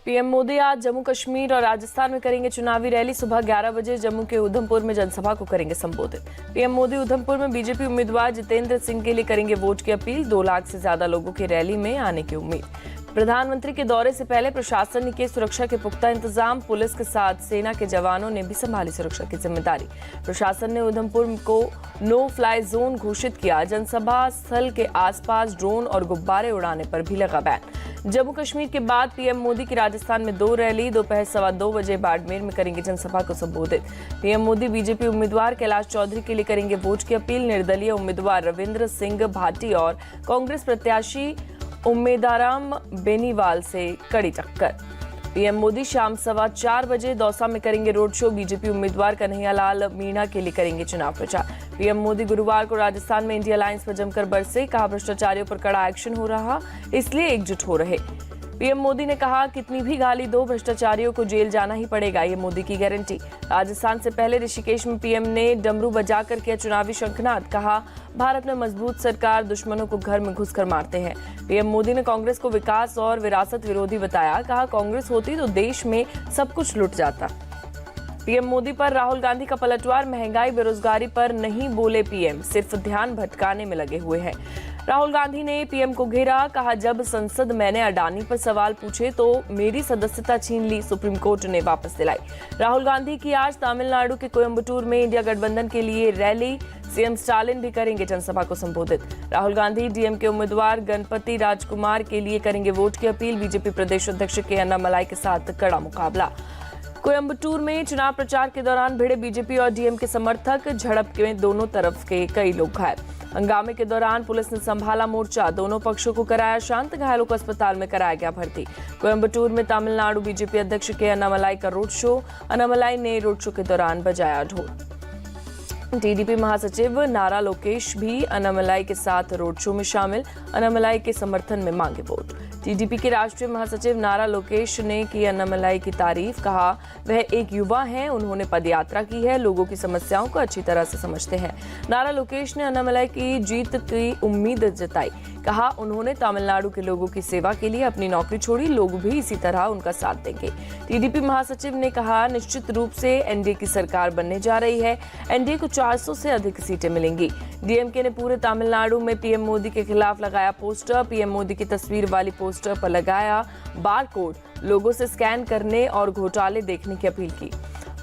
PM Modi आज जम्मू कश्मीर और राजस्थान में करेंगे चुनावी रैली। सुबह 11 बजे जम्मू के उधमपुर में जनसभा को करेंगे संबोधित। पीएम मोदी उधमपुर में बीजेपी उम्मीदवार जितेंद्र सिंह के लिए करेंगे वोट की अपील। 2 लाख से ज्यादा लोगों की रैली में आने की उम्मीद। प्रधानमंत्री के दौरे से पहले प्रशासन ने किए सुरक्षा के पुख्ता इंतजाम। पुलिस के साथ सेना के जवानों ने भी संभाली सुरक्षा की जिम्मेदारी। प्रशासन ने उधमपुर को नो फ्लाई जोन घोषित किया। जनसभा स्थल के आसपास ड्रोन और गुब्बारे उड़ाने पर भी लगा बैन। जम्मू कश्मीर के बाद पीएम मोदी की राजस्थान में 2 रैली। दोपहर 2:15 बजे बाड़मेर में करेंगे जनसभा को संबोधित। पीएम मोदी बीजेपी उम्मीदवार कैलाश चौधरी के लिए करेंगे वोट की अपील। निर्दलीय उम्मीदवार रविंद्र सिंह भाटी और कांग्रेस प्रत्याशी उम्मेदाराम बेनीवाल से कड़ी टक्कर। पीएम मोदी शाम 4:15 बजे दौसा में करेंगे रोड शो। बीजेपी उम्मीदवार कन्हैयालाल मीणा के लिए करेंगे चुनाव प्रचार। पीएम मोदी गुरुवार को राजस्थान में इंडिया अलायंस पर जमकर बरसे। कहा भ्रष्टाचारियों पर कड़ा एक्शन हो रहा, इसलिए एकजुट हो रहे। पीएम मोदी ने कहा कितनी भी गाली दो, भ्रष्टाचारियों को जेल जाना ही पड़ेगा, ये मोदी की गारंटी। राजस्थान से पहले ऋषिकेश में पीएम ने डमरू बजाकर किया चुनावी शंखनाद। कहा भारत में मजबूत सरकार दुश्मनों को घर में घुसकर मारते हैं। पीएम मोदी ने कांग्रेस को विकास और विरासत विरोधी बताया। कहा कांग्रेस होती तो देश में सब कुछ लुट जाता। पीएम मोदी पर राहुल गांधी का पलटवार। महंगाई बेरोजगारी पर नहीं बोले पीएम, सिर्फ ध्यान भटकाने में लगे हुए हैं। राहुल गांधी ने पीएम को घेरा। कहा जब संसद मैंने अडानी पर सवाल पूछे तो मेरी सदस्यता छीन ली, सुप्रीम कोर्ट ने वापस दिलाई। राहुल गांधी की आज तमिलनाडु के कोयम्बटूर में इंडिया गठबंधन के लिए रैली। सीएम स्टालिन भी करेंगे जनसभा को संबोधित। राहुल गांधी डीएमके उम्मीदवार गणपति राजकुमार के लिए करेंगे वोट की अपील। बीजेपी प्रदेश अध्यक्ष के अन्नामलाई के साथ कड़ा मुकाबला। कोयम्बटूर में चुनाव प्रचार के दौरान भिड़े बीजेपी और डीएमके समर्थक। झड़प में दोनों तरफ के कई लोग घायल। हंगामे के दौरान पुलिस ने संभाला मोर्चा। दोनों पक्षों को कराया शांत। घायलों को अस्पताल में कराया गया भर्ती। कोयम्बटूर में तमिलनाडु बीजेपी अध्यक्ष के अन्नामलाई का रोड शो। अन्नामलाई ने रोड शो के दौरान बजाया ढोल। टीडीपी महासचिव नारा लोकेश भी अन्नामलाई के साथ रोड शो में शामिल। अन्नामलाई के समर्थन में मांगे वोट। टीडीपी के राष्ट्रीय महासचिव नारा लोकेश ने की अन्नामलाई की तारीफ। कहा वह एक युवा हैं, उन्होंने पदयात्रा की है, लोगों की समस्याओं को अच्छी तरह से समझते हैं। नारा लोकेश ने अन्नामलाई की जीत की उम्मीद जताई। कहा उन्होंने तमिलनाडु के लोगों की सेवा के लिए अपनी नौकरी छोड़ी, लोग भी इसी तरह उनका साथ देंगे। टीडीपी महासचिव ने कहा निश्चित रूप से एनडीए की सरकार बनने जा रही है। एनडीए को 400 से अधिक सीटें मिलेंगी। डीएमके ने पूरे तमिलनाडु में पीएम मोदी के खिलाफ लगाया पोस्टर। पीएम मोदी की तस्वीर वाली पोस्टर पर लगाया बारकोड। लोगों से स्कैन करने और घोटाले देखने की अपील की।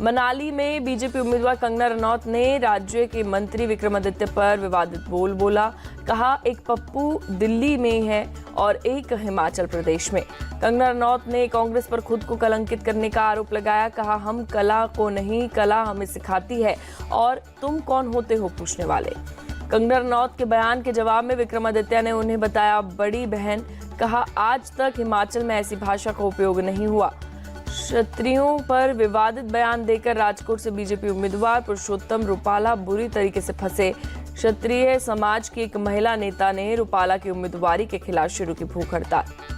मनाली में बीजेपी उम्मीदवार कंगना रनौत ने राज्य के मंत्री विक्रमादित्य पर विवादित बोला। कहा एक पप्पू दिल्ली में है और एक हिमाचल प्रदेश में। कंगना रनौत ने कांग्रेस पर खुद को कलंकित करने का आरोप लगाया। कहा हम कला को नहीं, कला हमें सिखाती है और तुम कौन होते हो पूछने वाले। कंगना रनौत के बयान के जवाब में विक्रमादित्य ने उन्हें बताया बड़ी बहन। कहा आज तक हिमाचल में ऐसी भाषा का उपयोग नहीं हुआ। क्षत्रियों पर विवादित बयान देकर राजकोट से बीजेपी उम्मीदवार पुरुषोत्तम रूपाला बुरी तरीके से फंसे। क्षत्रिय समाज की एक महिला नेता ने रूपाला की उम्मीदवारी के खिलाफ शुरू की भूख हड़ताल।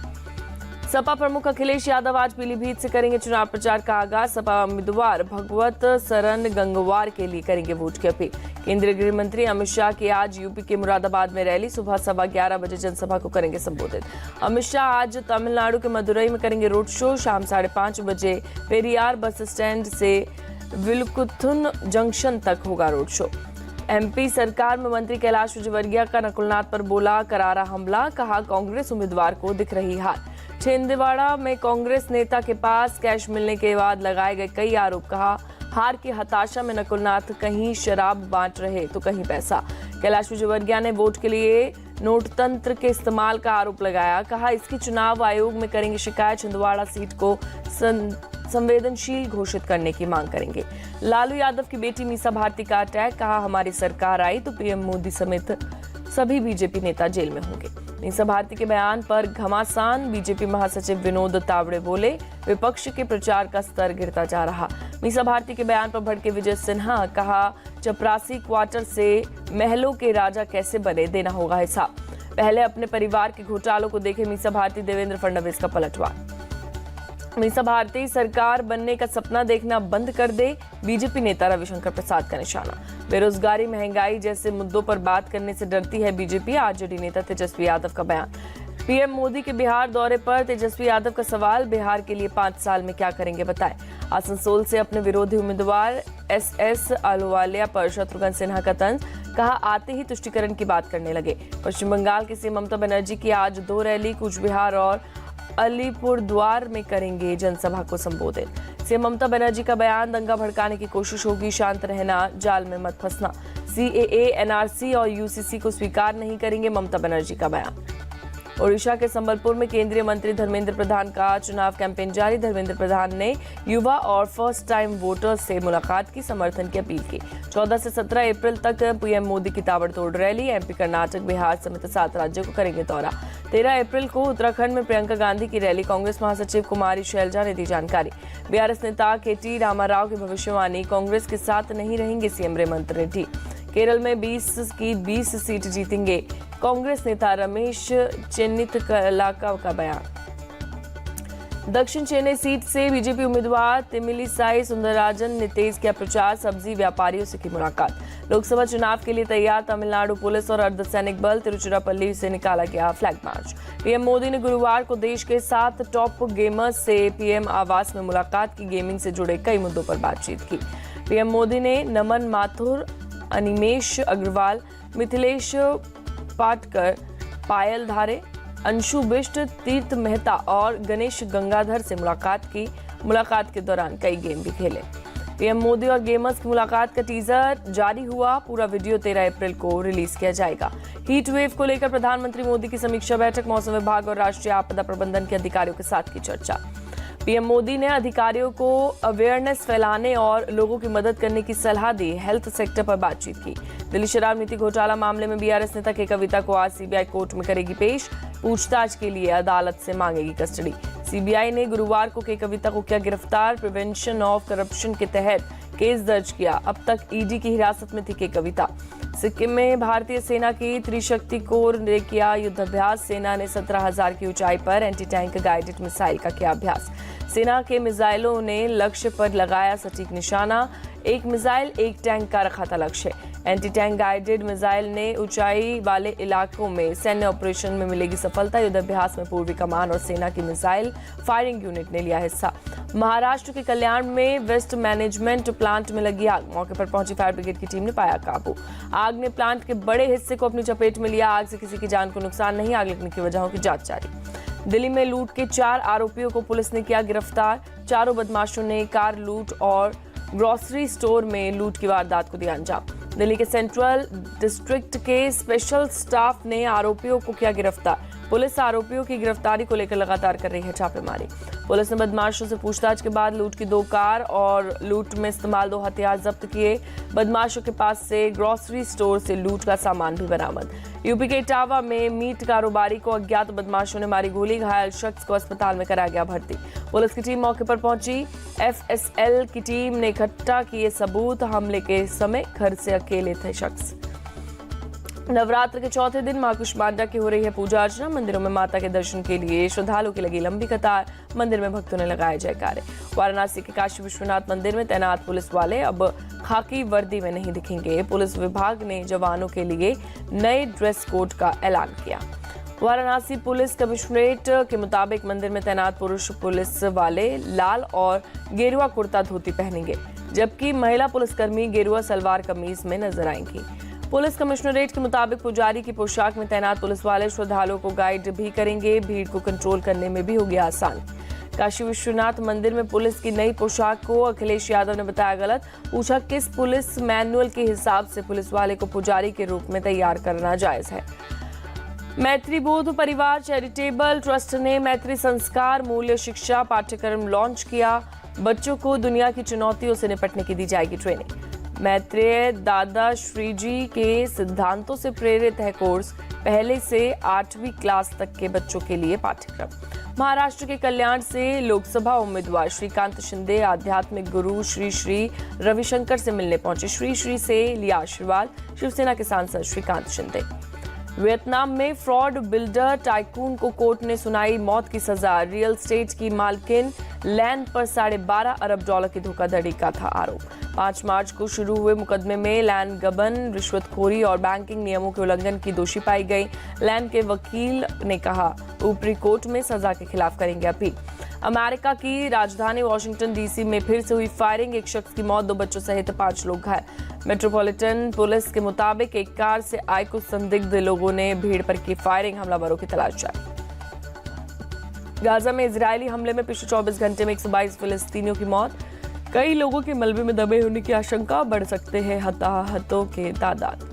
सपा प्रमुख अखिलेश यादव आज पीलीभीत से करेंगे चुनाव प्रचार का आगाज। सपा उम्मीदवार भगवत सरन गंगवार के लिए करेंगे वोट की अपील। केंद्रीय गृह मंत्री अमित शाह की आज यूपी के मुरादाबाद में रैली। सुबह 11:15 बजे जनसभा को करेंगे संबोधित। अमित शाह आज तमिलनाडु के मदुरई में करेंगे रोड शो। शाम 5:30 बजे पेरियार बस स्टैंड से विलकुथुन जंक्शन तक होगा रोड शो। एमपी सरकार में मंत्री कैलाश विजयवर्गीय का नकुलनाथ पर बोला करारा हमला। कहा कांग्रेस उम्मीदवार को दिख रही हार। छिंदवाड़ा में कांग्रेस नेता के पास कैश मिलने के बाद लगाए गए कई आरोप। कहा हार की हताशा में नकुलनाथ कहीं शराब बांट रहे तो कहीं पैसा। कैलाश विजयवर्गीय ने वोट के लिए नोटतंत्र के इस्तेमाल का आरोप लगाया। कहा इसकी चुनाव आयोग में करेंगे शिकायत। छिंदवाड़ा सीट को संवेदनशील घोषित करने की मांग करेंगे। लालू यादव की बेटी मीसा भारती का अटैक। कहा हमारी सरकार आई तो पीएम मोदी समेत सभी बीजेपी नेता जेल में होंगे। मीसा भारती के बयान पर घमासान। बीजेपी महासचिव विनोद तावड़े बोले विपक्ष के प्रचार का स्तर गिरता जा रहा। मीसा भारती के बयान पर भड़के विजय सिन्हा। कहा चपरासी क्वार्टर से महलों के राजा कैसे बने, देना होगा हिसाब। पहले अपने परिवार के घोटालों को देखे मीसा भारती। देवेंद्र फडणवीस का पलटवार। मीसा भारती सरकार बनने का सपना देखना बंद कर दे, बीजेपी नेता रविशंकर प्रसाद का निशाना। बेरोजगारी, महंगाई जैसे मुद्दों पर बात करने से डरती है बीजेपी। आरजेडी नेता तेजस्वी यादव का बयान। पीएम मोदी के बिहार दौरे पर तेजस्वी यादव का सवाल, बिहार के लिए 5 साल में क्या करेंगे बताएं। आसनसोल से अपने विरोधी उम्मीदवार एसएस अहलुवालिया पर शत्रुघ्न सिन्हा का तंज, कहा आते ही तुष्टीकरण की बात करने लगे। पश्चिम बंगाल की सीएम ममता बनर्जी की आज 2 रैली कूच बिहार और अलीपुरद्वार में करेंगे जनसभा को संबोधित। सीएम ममता बनर्जी का बयान, दंगा भड़काने की कोशिश होगी, शांत रहना, जाल में मत फंसना। सीएए, एनआरसी और यूसीसी को स्वीकार नहीं करेंगे, ममता बनर्जी का बयान। ओडिशा के संबलपुर में केंद्रीय मंत्री धर्मेंद्र प्रधान का चुनाव कैंपेन जारी। धर्मेंद्र प्रधान ने युवा और फर्स्ट टाइम वोटर्स से मुलाकात की, समर्थन की अपील की। 14 से 17 अप्रैल तक पीएम मोदी की ताबड़तोड़ रैली। एमपी, कर्नाटक, बिहार समेत 7 राज्यों को करेंगे दौरा। 13 अप्रैल को उत्तराखंड में प्रियंका गांधी की रैली। कांग्रेस महासचिव कुमारी शैलजा ने दी जानकारी। बीआरएस नेता केटी रामाराव की भविष्यवाणी, कांग्रेस के साथ नहीं रहेंगे सीएम रेवंत रेड्डी। केरल में 20 की 20 सीट जीतेंगे, कांग्रेस नेता रमेश चेन्निथलका का बयान। दक्षिण चेन्नई सीट से बीजेपी उम्मीदवार तमिलिसाई सुंदरराजन ने तेज किया प्रचार, सब्जी व्यापारियों से की मुलाकात। लोकसभा चुनाव के लिए तैयार तमिलनाडु पुलिस और अर्धसैनिक बल। तिरुचिरापल्ली से निकाला गया फ्लैग मार्च। पीएम मोदी ने गुरुवार को देश के 7 टॉप गेमर्स से पीएम आवास में मुलाकात की, गेमिंग से जुड़े कई मुद्दों पर बातचीत की। पीएम मोदी ने नमन माथुर, अनिमेश अग्रवाल, मिथिलेश पाटकर, पायल धारे, अंशु बिष्ट, तीर्थ मेहता और गणेश गंगाधर से मुलाकात की। मुलाकात के दौरान कई गेम भी खेले। पीएम मोदी और गेमर्स की मुलाकात का टीजर जारी हुआ, पूरा वीडियो 13 अप्रैल को रिलीज किया जाएगा। हीट वेव को लेकर प्रधानमंत्री मोदी की समीक्षा बैठक, मौसम विभाग और राष्ट्रीय आपदा प्रबंधन के अधिकारियों के साथ की चर्चा। पीएम मोदी ने अधिकारियों को अवेयरनेस फैलाने और लोगों की मदद करने की सलाह दी। हेल्थ सेक्टर पर बातचीत की। दिल्ली शराब नीति घोटाला मामले में बीआरएस नेता के कविता को आज सीबीआई कोर्ट में करेगी पेश, पूछताछ के लिए अदालत से मांगेगी कस्टडी। सीबीआई ने गुरुवार को के कविता को किया गिरफ्तार, प्रिवेंशन ऑफ करप्शन के तहत केस दर्ज किया। अब तक ईडी की हिरासत में थी के कविता। सिक्किम में भारतीय सेना की त्रिशक्ति कोर ने किया युद्धाभ्यास। सेना ने 17,000 की ऊंचाई पर एंटी टैंक गाइडेड मिसाइल का किया अभ्यास। सेना के मिसाइलों ने लक्ष्य पर लगाया सटीक निशाना। एक मिसाइल एक टैंक का रखा था लक्ष्य। एंटी टैंक गाइडेड मिसाइल ने ऊंचाई वाले इलाकों में सैन्य ऑपरेशन में मिलेगी सफलता। युद्धाभ्यास में पूर्वी कमान और सेना की मिसाइल फायरिंग यूनिट ने लिया हिस्सा। महाराष्ट्र के कल्याण में वेस्ट मैनेजमेंट प्लांट में लगी आग। मौके पर पहुंची फायर ब्रिगेड की टीम ने पाया काबू। आग ने प्लांट के बड़े हिस्से को अपनी चपेट में लिया। आग से किसी की जान को नुकसान नहीं, आग लगने की वजहों की जांच जारी। दिल्ली में लूट के 4 आरोपियों को पुलिस ने किया गिरफ्तार। चारों बदमाशों ने कार लूट और ग्रोसरी स्टोर में लूट की वारदात को दिया अंजाम। दिल्ली के सेंट्रल डिस्ट्रिक्ट के स्पेशल स्टाफ ने आरोपियों को किया गिरफ्तार। पुलिस आरोपियों की गिरफ्तारी को लेकर लगातार कर रही है छापेमारी। पुलिस ने बदमाशों से पूछताछ के बाद लूट की 2 कार और लूट में इस्तेमाल 2 हथियार जब्त किए। बदमाशों के पास से ग्रोसरी स्टोर से लूट का सामान भी बरामद। यूपी के इटावा में मीट कारोबारी को अज्ञात बदमाशों ने मारी गोली। घायल शख्स को अस्पताल में कराया गया भर्ती। पुलिस की टीम मौके पर पहुंची। एफएसएल की टीम ने इकट्ठा किए सबूत। हमले के समय घर से अकेले थे शख्स। नवरात्र के चौथे दिन मां कुष्मांडा की हो रही है पूजा अर्चना। मंदिरों में माता के दर्शन के लिए श्रद्धालुओं की लगी लंबी कतार। मंदिर में भक्तों ने लगाए जयकारे। वाराणसी के काशी विश्वनाथ मंदिर में तैनात पुलिस वाले अब खाकी वर्दी में नहीं दिखेंगे। पुलिस विभाग ने जवानों के लिए नए ड्रेस कोड का ऐलान किया। वाराणसी पुलिस कमिश्नरेट के मुताबिक मंदिर में तैनात पुरुष पुलिस वाले लाल और गेरुआ कुर्ता धोती पहनेंगे, जबकि महिला पुलिसकर्मी गेरुआ सलवार कमीज में नजर आएंगी। पुलिस कमिश्नरेट के मुताबिक पुजारी की पोशाक में तैनात पुलिस वाले श्रद्धालुओं को गाइड भी करेंगे। भीड़ को कंट्रोल करने में भी होगी आसान। काशी विश्वनाथ मंदिर में पुलिस की नई पोशाक को अखिलेश यादव ने बताया गलत। पूछा किस पुलिस मैनुअल के हिसाब से पुलिस वाले को पुजारी के रूप में तैयार करना जायज है। मैत्री बोध परिवार चैरिटेबल ट्रस्ट ने मैत्री संस्कार मूल्य शिक्षा पाठ्यक्रम लॉन्च किया। बच्चों को दुनिया की चुनौतियों से निपटने की दी जाएगी ट्रेनिंग। मैत्रेय दादा श्री जी के सिद्धांतों से प्रेरित है कोर्स। पहले से 8वीं क्लास तक के बच्चों के लिए पाठ्यक्रम। महाराष्ट्र के कल्याण से लोकसभा उम्मीदवार श्रीकांत शिंदे आध्यात्मिक गुरु श्री श्री रविशंकर से मिलने पहुंचे। श्री श्री से लिया आशीर्वाद शिवसेना के सांसद श्रीकांत शिंदे। वियतनाम में फ्रॉड बिल्डर टाइकून को कोर्ट ने सुनाई मौत की सजा। रियल एस्टेट की मालकिन लैंड पर $12.5 अरब की धोखाधड़ी का था आरोप। 5 मार्च को शुरू हुए मुकदमे में लैन गबन, रिश्वतखोरी और बैंकिंग नियमों के उल्लंघन की दोषी पाई गई। लैन के वकील ने कहा, ऊपरी कोर्ट में सजा के खिलाफ करेंगे अपील। अमेरिका की राजधानी वॉशिंगटन डीसी में फिर से हुई फायरिंग, एक शख्स की मौत, 2 बच्चों सहित 5 लोग घायल। मेट्रोपॉलिटन पुलिस के मुताबिक एक कार से आए कुछ संदिग्ध लोगों ने भीड़ पर की फायरिंग, हमलावरों की तलाश जारी। गाजा में इजरायली हमले में पिछले 24 घंटे में 122 फिलिस्तीनियों की मौत, कई लोगों के मलबे में दबे होने की आशंका, बढ़ सकते हैं हताहतों के तादाद।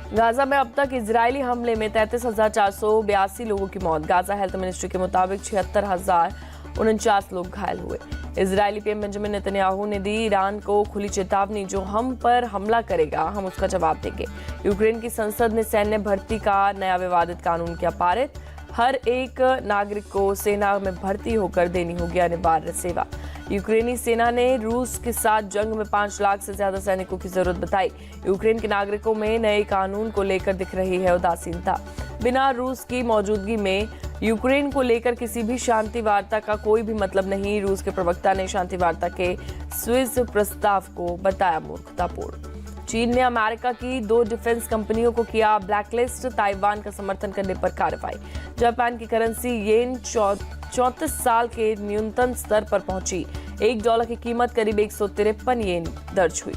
गाजा में अब तक इजरायली हमले में 33,482 लोगों की मौत। गाजा हेल्थ मिनिस्ट्री के मुताबिक 76,049 लोग घायल हुए। इजरायली पीएम बेंजामिन नेतन्याहू ने दी ईरान को खुली चेतावनी, जो हम पर हमला करेगा हम उसका जवाब देंगे। यूक्रेन की संसद ने सैन्य भर्ती का नया विवादित कानून किया पारित, हर एक नागरिक को सेना में भर्ती होकर देनी होगी अनिवार्य सेवा। यूक्रेनी सेना ने रूस के साथ जंग में 5 लाख से ज्यादा सैनिकों की जरूरत बताई। यूक्रेन के नागरिकों में नए कानून को लेकर दिख रही है उदासीनता। बिना रूस की मौजूदगी में यूक्रेन को लेकर किसी भी शांति वार्ता का कोई भी मतलब नहीं, रूस के प्रवक्ता ने शांति वार्ता के स्विस प्रस्ताव को बताया मूर्खतापूर्ण। चीन ने अमेरिका की 2 डिफेंस कंपनियों को किया ब्लैकलिस्ट, ताइवान का समर्थन करने पर कार्रवाई। जापान की करेंसी येन 34 साल के न्यूनतम स्तर पर पहुंची, $1 की कीमत करीब 153 येन दर्ज हुई।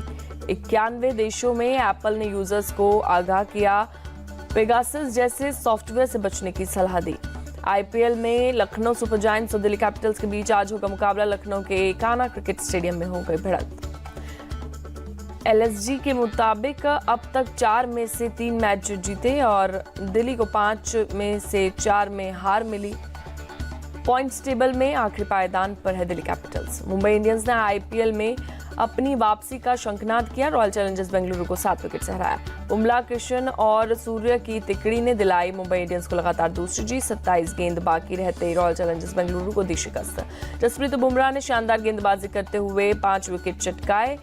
91 देशों में एप्पल ने यूजर्स को आगाह किया, पेगासस जैसे सॉफ्टवेयर से बचने की सलाह दी। आईपीएल में लखनऊ सुपर जायंट्स और दिल्ली कैपिटल्स के बीच आज होगा मुकाबला, लखनऊ के कान्हा क्रिकेट स्टेडियम में हो गई भिड़ंत। एलएसजी के मुताबिक अब तक 4 में से 3 मैच जीते और दिल्ली को 5 में से 4 में हार मिली। पॉइंट्स टेबल में आखिरी पायदान पर है दिल्ली कैपिटल्स। मुंबई इंडियंस ने आईपीएल में अपनी वापसी का शंखनाद किया, रॉयल चैलेंजर्स बेंगलुरु को 7 विकेट से हराया। बुमराह, कृष्ण और सूर्य की तिकड़ी ने दिलाई मुंबई इंडियंस को लगातार दूसरी जीत। 27 गेंद बाकी रहते रॉयल चैलेंजर्स बेंगलुरु को दी शिकस्त। जसप्रीत बुमराह ने शानदार गेंदबाजी करते हुए 5 विकेट चटकाए,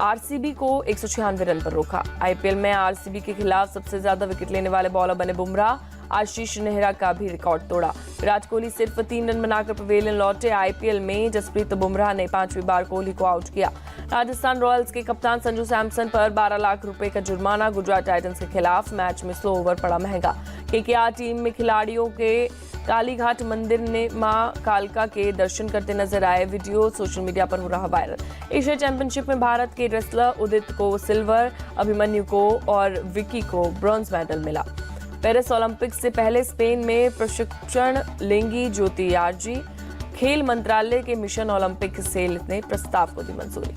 आरसीबी को 196 रन पर रोका। आईपीएल में आरसीबी के खिलाफ सबसे ज्यादा विकेट लेने वाले बॉलर बने बुमराह, आशीष नेहरा का भी रिकॉर्ड तोड़ा। विराट कोहली सिर्फ 3 रन बनाकर पवेलियन लौटे। आईपीएल में जसप्रीत बुमराह ने 5वीं बार कोहली को आउट किया। राजस्थान रॉयल्स के कप्तान संजू सैमसन पर 12 लाख रुपए का जुर्माना। गुजरात टाइटंस के खिलाफ मैच में स्लो ओवर पड़ा महंगा। केकेआर टीम में खिलाड़ियों के कालीघाट मंदिर ने मां कालका के दर्शन करते नजर आए, वीडियो सोशल मीडिया पर हो रहा वायरल। एशिया चैंपियनशिप में भारत के रेसलर उदित को सिल्वर, अभिमन्यु को और विकी को ब्रॉन्ज मेडल मिला। पेरिस ओलंपिक्स से पहले स्पेन में प्रशिक्षण लेंगी ज्योति यार्जी। खेल मंत्रालय के मिशन ओलंपिक सेल ने प्रस्ताव को दी मंजूरी।